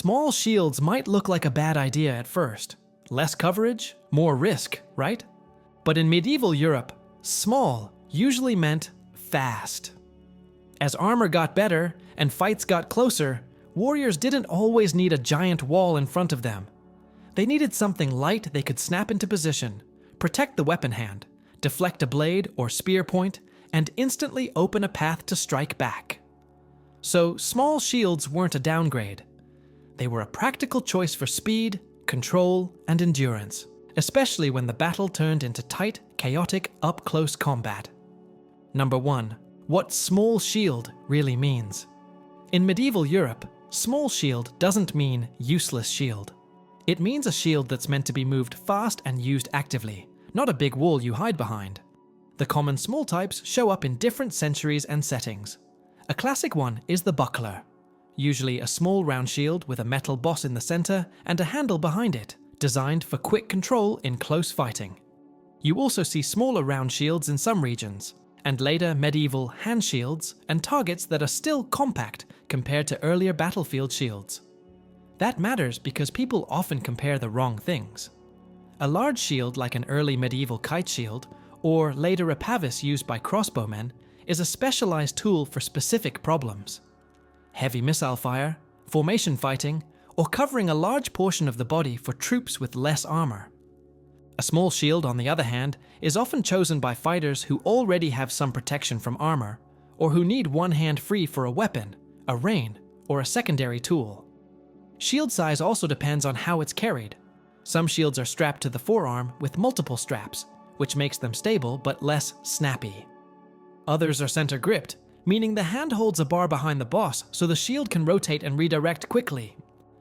Small shields might look like a bad idea at first. Less coverage, more risk, right? But in medieval Europe, small usually meant fast. As armor got better and fights got closer, warriors didn't always need a giant wall in front of them. They needed something light they could snap into position, protect the weapon hand, deflect a blade or spear point, and instantly open a path to strike back. So small shields weren't a downgrade. They were a practical choice for speed, control, and endurance, especially when the battle turned into tight, chaotic, up-close combat. Number 1. What small shield really means. In medieval Europe, small shield doesn't mean useless shield. It means a shield that's meant to be moved fast and used actively, not a big wall you hide behind. The common small types show up in different centuries and settings. A classic one is the buckler, usually a small round shield with a metal boss in the center and a handle behind it, designed for quick control in close fighting. You also see smaller round shields in some regions, and later medieval hand shields and targets that are still compact compared to earlier battlefield shields. That matters because people often compare the wrong things. A large shield like an early medieval kite shield, or later a pavis used by crossbowmen, is a specialized tool for specific problems. Heavy missile fire, formation fighting, or covering a large portion of the body for troops with less armor. A small shield, on the other hand, is often chosen by fighters who already have some protection from armor, or who need one hand free for a weapon, a rein, or a secondary tool. Shield size also depends on how it's carried. Some shields are strapped to the forearm with multiple straps, which makes them stable but less snappy. Others are center gripped, meaning the hand holds a bar behind the boss so the shield can rotate and redirect quickly.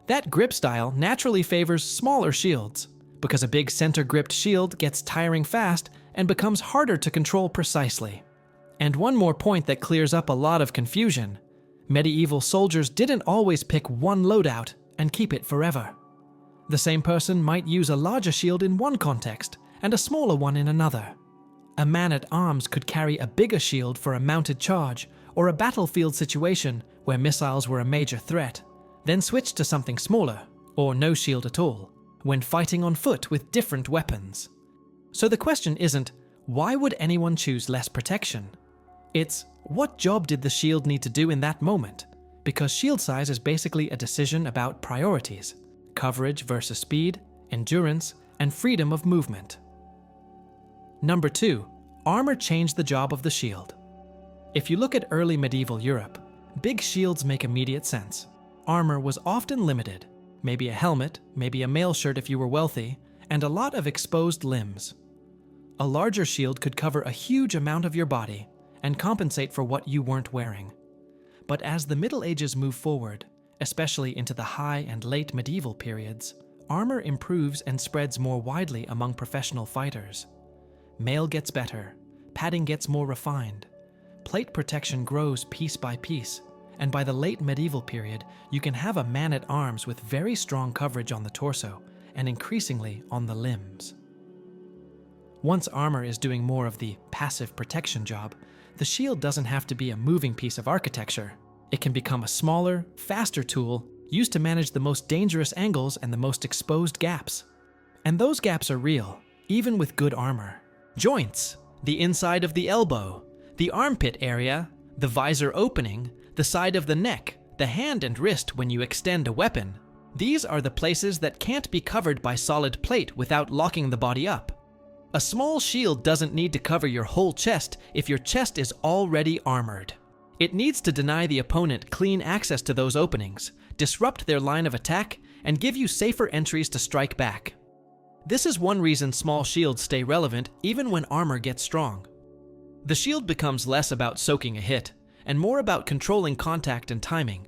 That grip style naturally favors smaller shields, because a big center-gripped shield gets tiring fast and becomes harder to control precisely. And one more point that clears up a lot of confusion. Medieval soldiers didn't always pick one loadout and keep it forever. The same person might use a larger shield in one context and a smaller one in another. A man-at-arms could carry a bigger shield for a mounted charge or a battlefield situation where missiles were a major threat, then switch to something smaller, or no shield at all, when fighting on foot with different weapons. So the question isn't, why would anyone choose less protection? It's, what job did the shield need to do in that moment? Because shield size is basically a decision about priorities: coverage versus speed, endurance, and freedom of movement. Number 2. Armor changed the job of the shield. If you look at early medieval Europe, big shields make immediate sense. Armor was often limited, maybe a helmet, maybe a mail shirt if you were wealthy, and a lot of exposed limbs. A larger shield could cover a huge amount of your body and compensate for what you weren't wearing. But as the Middle Ages move forward, especially into the high and late medieval periods, armor improves and spreads more widely among professional fighters. Mail gets better, padding gets more refined, plate protection grows piece by piece, and by the late medieval period, you can have a man-at-arms with very strong coverage on the torso and increasingly on the limbs. Once armor is doing more of the passive protection job, the shield doesn't have to be a moving piece of architecture. It can become a smaller, faster tool used to manage the most dangerous angles and the most exposed gaps. And those gaps are real, even with good armor. Joints, the inside of the elbow, the armpit area, the visor opening, the side of the neck, the hand and wrist when you extend a weapon. These are the places that can't be covered by solid plate without locking the body up. A small shield doesn't need to cover your whole chest if your chest is already armored. It needs to deny the opponent clean access to those openings, disrupt their line of attack, and give you safer entries to strike back. This is one reason small shields stay relevant even when armor gets strong. The shield becomes less about soaking a hit, and more about controlling contact and timing.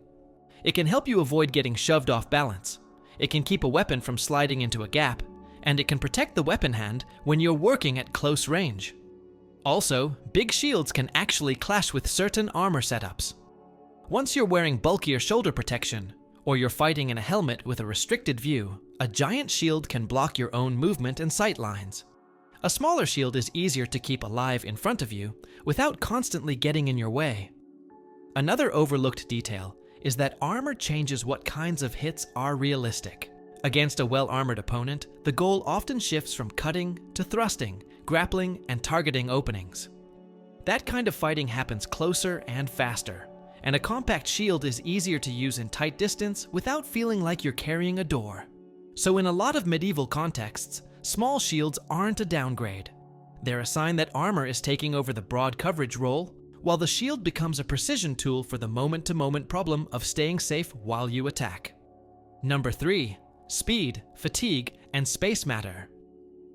It can help you avoid getting shoved off balance. It can keep a weapon from sliding into a gap, and it can protect the weapon hand when you're working at close range. Also, big shields can actually clash with certain armor setups. Once you're wearing bulkier shoulder protection, or you're fighting in a helmet with a restricted view, a giant shield can block your own movement and sight lines. A smaller shield is easier to keep alive in front of you without constantly getting in your way. Another overlooked detail is that armor changes what kinds of hits are realistic. Against a well-armored opponent, the goal often shifts from cutting to thrusting, grappling, and targeting openings. That kind of fighting happens closer and faster, and a compact shield is easier to use in tight distance without feeling like you're carrying a door. So in a lot of medieval contexts, small shields aren't a downgrade. They're a sign that armor is taking over the broad coverage role, while the shield becomes a precision tool for the moment-to-moment problem of staying safe while you attack. Number 3. Speed, fatigue, and space matter.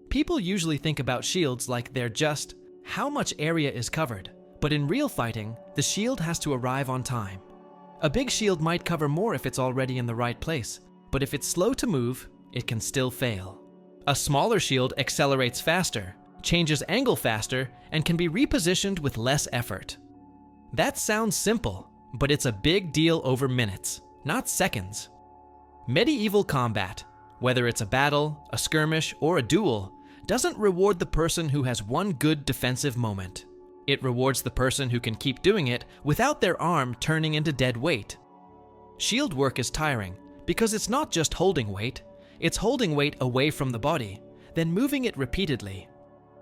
People usually think about shields like they're just how much area is covered, but in real fighting, the shield has to arrive on time. A big shield might cover more if it's already in the right place, but if it's slow to move, it can still fail. A smaller shield accelerates faster, changes angle faster, and can be repositioned with less effort. That sounds simple, but it's a big deal over minutes, not seconds. Medieval combat, whether it's a battle, a skirmish, or a duel, doesn't reward the person who has one good defensive moment. It rewards the person who can keep doing it without their arm turning into dead weight. Shield work is tiring because it's not just holding weight, it's holding weight away from the body, then moving it repeatedly.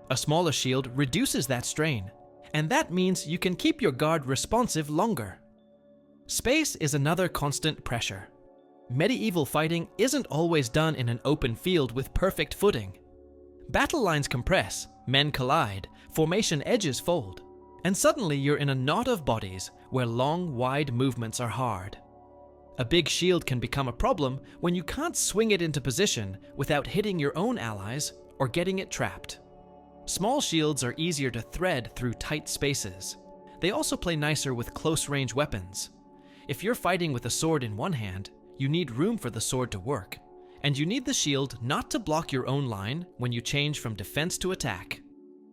A smaller shield reduces that strain, and that means you can keep your guard responsive longer. Space is another constant pressure. Medieval fighting isn't always done in an open field with perfect footing. Battle lines compress, men collide, formation edges fold, and suddenly you're in a knot of bodies where long, wide movements are hard. A big shield can become a problem when you can't swing it into position without hitting your own allies or getting it trapped. Small shields are easier to thread through tight spaces. They also play nicer with close-range weapons. If you're fighting with a sword in one hand, you need room for the sword to work, and you need the shield not to block your own line when you change from defense to attack.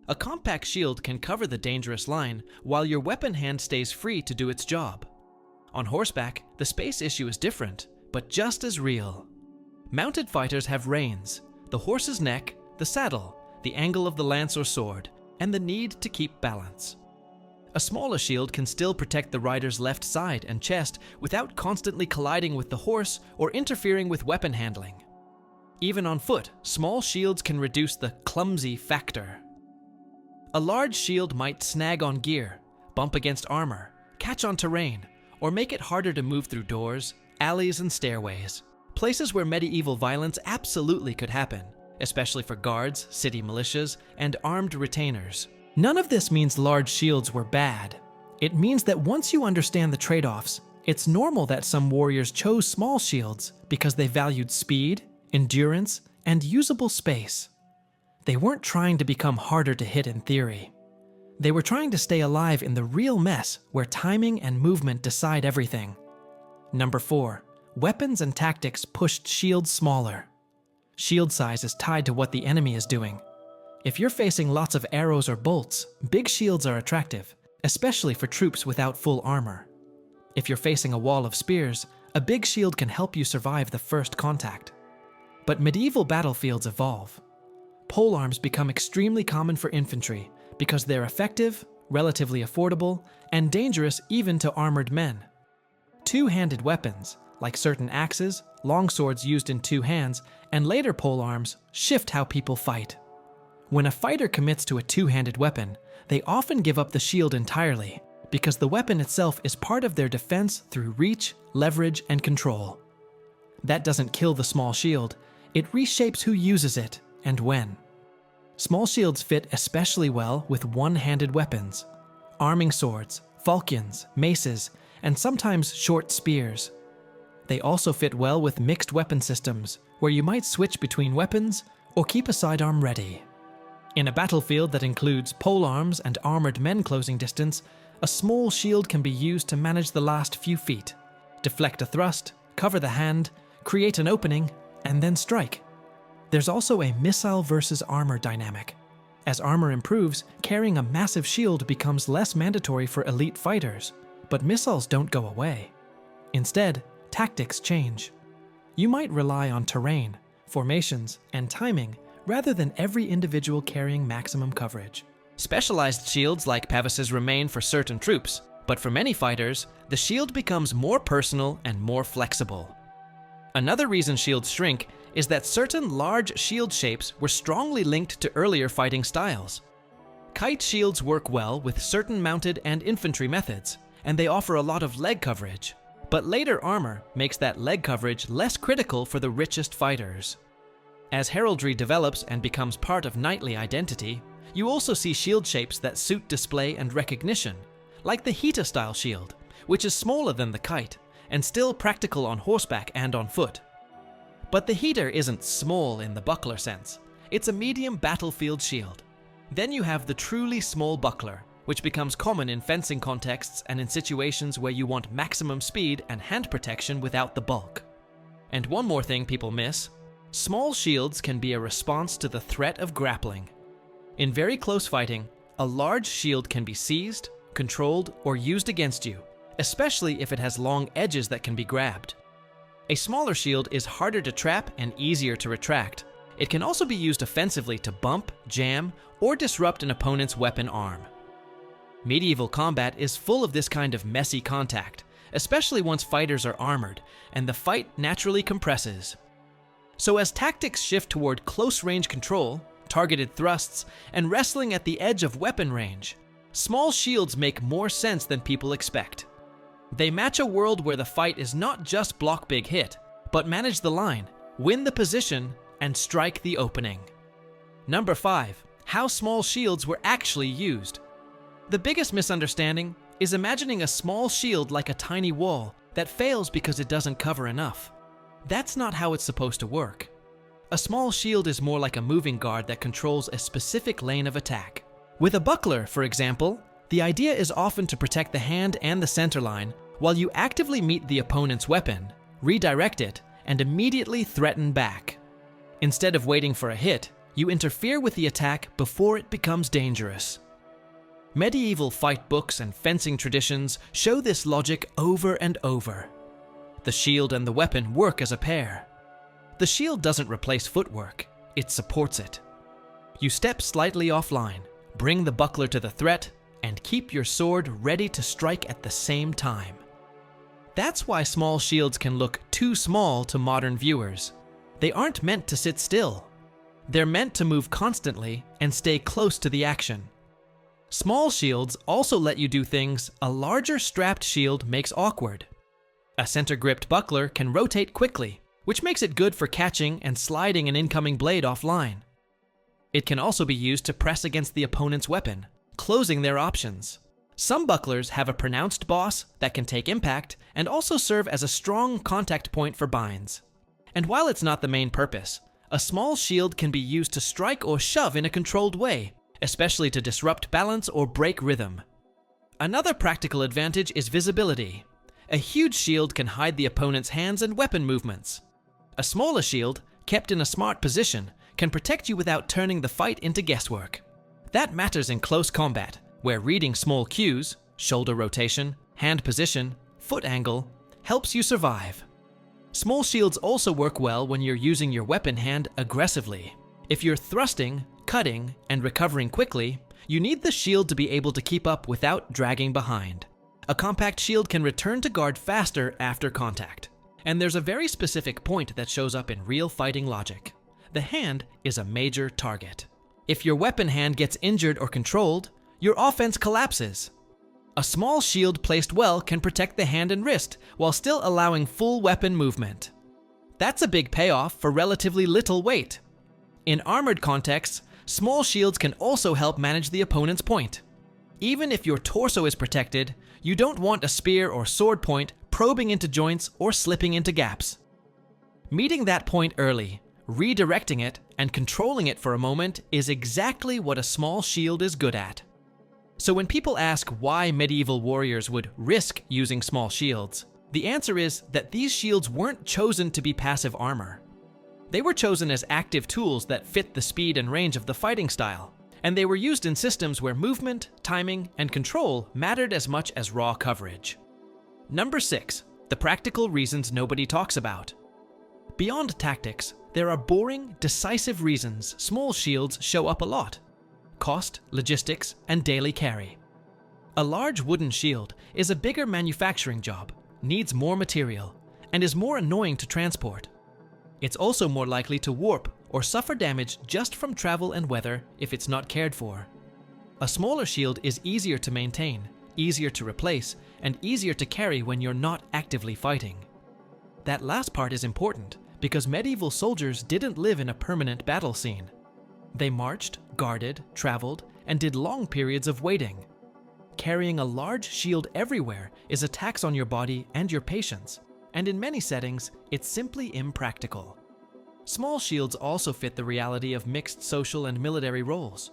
A compact shield can cover the dangerous line while your weapon hand stays free to do its job. On horseback, the space issue is different, but just as real. Mounted fighters have reins, the horse's neck, the saddle, the angle of the lance or sword, and the need to keep balance. A smaller shield can still protect the rider's left side and chest without constantly colliding with the horse or interfering with weapon handling. Even on foot, small shields can reduce the clumsy factor. A large shield might snag on gear, bump against armor, catch on terrain, or make it harder to move through doors, alleys, and stairways, places where medieval violence absolutely could happen, especially for guards, city militias, and armed retainers. None of this means large shields were bad. It means that once you understand the trade-offs, it's normal that some warriors chose small shields because they valued speed, endurance, and usable space. They weren't trying to become harder to hit in theory. They were trying to stay alive in the real mess where timing and movement decide everything. Number 4. Weapons and tactics pushed shields smaller. Shield size is tied to what the enemy is doing. If you're facing lots of arrows or bolts, big shields are attractive, especially for troops without full armor. If you're facing a wall of spears, a big shield can help you survive the first contact. But medieval battlefields evolve. Polearms become extremely common for infantry because they're effective, relatively affordable, and dangerous even to armored men. Two-handed weapons, like certain axes, longswords used in two hands, and later polearms, shift how people fight. When a fighter commits to a two-handed weapon, they often give up the shield entirely because the weapon itself is part of their defense through reach, leverage, and control. That doesn't kill the small shield, it reshapes who uses it and when. Small shields fit especially well with one-handed weapons, arming swords, falchions, maces, and sometimes short spears. They also fit well with mixed weapon systems, where you might switch between weapons or keep a sidearm ready. In a battlefield that includes polearms and armored men closing distance, a small shield can be used to manage the last few feet, deflect a thrust, cover the hand, create an opening, and then strike. There's also a missile versus armor dynamic. As armor improves, carrying a massive shield becomes less mandatory for elite fighters, but missiles don't go away. Instead, tactics change. You might rely on terrain, formations, and timing rather than every individual carrying maximum coverage. Specialized shields like pavises remain for certain troops, But for many fighters, the shield becomes more personal and more flexible. Another reason shields shrink is that certain large shield shapes were strongly linked to earlier fighting styles. Kite shields work well with certain mounted and infantry methods, and they offer a lot of leg coverage. But later armor makes that leg coverage less critical for the richest fighters. As heraldry develops and becomes part of knightly identity, you also see shield shapes that suit display and recognition, like the Hita-style shield, which is smaller than the kite, and still practical on horseback and on foot. But the Hita isn't small in the buckler sense. It's a medium battlefield shield. Then you have the truly small buckler, which becomes common in fencing contexts and in situations where you want maximum speed and hand protection without the bulk. And one more thing people miss: small shields can be a response to the threat of grappling. In very close fighting, a large shield can be seized, controlled, or used against you, especially if it has long edges that can be grabbed. A smaller shield is harder to trap and easier to retract. It can also be used offensively to bump, jam, or disrupt an opponent's weapon arm. Medieval combat is full of this kind of messy contact, especially once fighters are armored, and the fight naturally compresses. So as tactics shift toward close-range control, targeted thrusts, and wrestling at the edge of weapon range, small shields make more sense than people expect. They match a world where the fight is not just block big hit, but manage the line, win the position, and strike the opening. Number 5. How small shields were actually used. The biggest misunderstanding is imagining a small shield like a tiny wall that fails because it doesn't cover enough. That's not how it's supposed to work. A small shield is more like a moving guard that controls a specific lane of attack. With a buckler, for example, the idea is often to protect the hand and the center line while you actively meet the opponent's weapon, redirect it, and immediately threaten back. Instead of waiting for a hit, you interfere with the attack before it becomes dangerous. Medieval fight books and fencing traditions show this logic over and over. The shield and the weapon work as a pair. The shield doesn't replace footwork, it supports it. You step slightly offline, bring the buckler to the threat, and keep your sword ready to strike at the same time. That's why small shields can look too small to modern viewers. They aren't meant to sit still. They're meant to move constantly and stay close to the action. Small shields also let you do things a larger strapped shield makes awkward. A center-gripped buckler can rotate quickly, which makes it good for catching and sliding an incoming blade offline. It can also be used to press against the opponent's weapon, closing their options. Some bucklers have a pronounced boss that can take impact and also serve as a strong contact point for binds. And while it's not the main purpose, a small shield can be used to strike or shove in a controlled way, especially to disrupt balance or break rhythm. Another practical advantage is visibility. A huge shield can hide the opponent's hands and weapon movements. A smaller shield, kept in a smart position, can protect you without turning the fight into guesswork. That matters in close combat, where reading small cues, shoulder rotation, hand position, foot angle, helps you survive. Small shields also work well when you're using your weapon hand aggressively. If you're thrusting, cutting, and recovering quickly, you need the shield to be able to keep up without dragging behind. A compact shield can return to guard faster after contact. And there's a very specific point that shows up in real fighting logic. The hand is a major target. If your weapon hand gets injured or controlled, your offense collapses. A small shield placed well can protect the hand and wrist while still allowing full weapon movement. That's a big payoff for relatively little weight. In armored contexts, small shields can also help manage the opponent's point. Even if your torso is protected, you don't want a spear or sword point probing into joints or slipping into gaps. Meeting that point early, redirecting it, and controlling it for a moment is exactly what a small shield is good at. So when people ask why medieval warriors would risk using small shields, the answer is that these shields weren't chosen to be passive armor. They were chosen as active tools that fit the speed and range of the fighting style, and they were used in systems where movement, timing, and control mattered as much as raw coverage. Number 6. The practical reasons nobody talks about. Beyond tactics, there are boring, decisive reasons small shields show up a lot: cost, logistics, and daily carry. A large wooden shield is a bigger manufacturing job, needs more material, and is more annoying to transport. It's also more likely to warp or suffer damage just from travel and weather if it's not cared for. A smaller shield is easier to maintain, easier to replace, and easier to carry when you're not actively fighting. That last part is important because medieval soldiers didn't live in a permanent battle scene. They marched, guarded, traveled, and did long periods of waiting. Carrying a large shield everywhere is a tax on your body and your patience, and in many settings, it's simply impractical. Small shields also fit the reality of mixed social and military roles.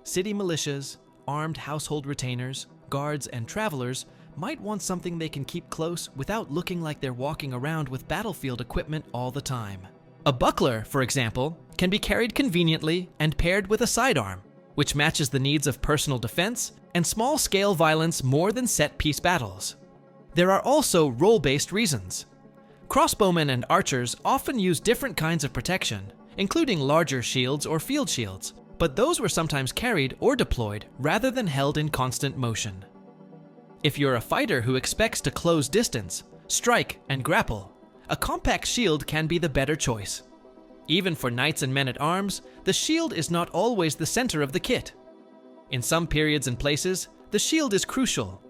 City militias, armed household retainers, guards, and travelers might want something they can keep close without looking like they're walking around with battlefield equipment all the time. A buckler, for example, can be carried conveniently and paired with a sidearm, which matches the needs of personal defense and small-scale violence more than set-piece battles. There are also role-based reasons. Crossbowmen and archers often use different kinds of protection, including larger shields or field shields, but those were sometimes carried or deployed rather than held in constant motion. If you're a fighter who expects to close distance, strike, and grapple, a compact shield can be the better choice. Even for knights and men-at-arms, the shield is not always the center of the kit. In some periods and places, the shield is crucial.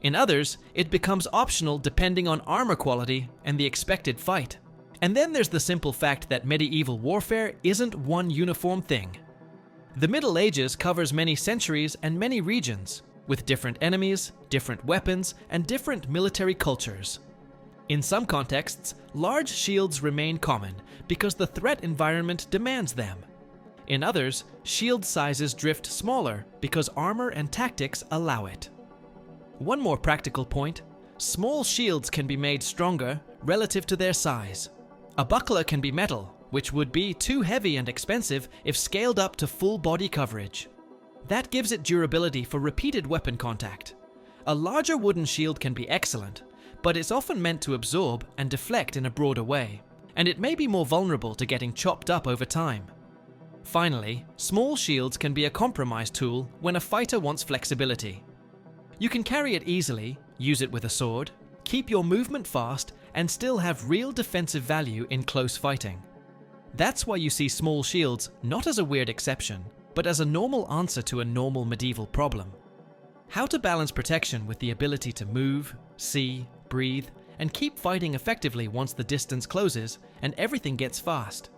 In others, it becomes optional depending on armor quality and the expected fight. And then there's the simple fact that medieval warfare isn't one uniform thing. The Middle Ages covers many centuries and many regions, with different enemies, different weapons, and different military cultures. In some contexts, large shields remain common because the threat environment demands them. In others, shield sizes drift smaller because armor and tactics allow it. One more practical point: small shields can be made stronger relative to their size. A buckler can be metal, which would be too heavy and expensive if scaled up to full body coverage. That gives it durability for repeated weapon contact. A larger wooden shield can be excellent, but it's often meant to absorb and deflect in a broader way, and it may be more vulnerable to getting chopped up over time. Finally, small shields can be a compromise tool when a fighter wants flexibility. You can carry it easily, use it with a sword, keep your movement fast, and still have real defensive value in close fighting. That's why you see small shields not as a weird exception, but as a normal answer to a normal medieval problem. How to balance protection with the ability to move, see, breathe, and keep fighting effectively once the distance closes and everything gets fast.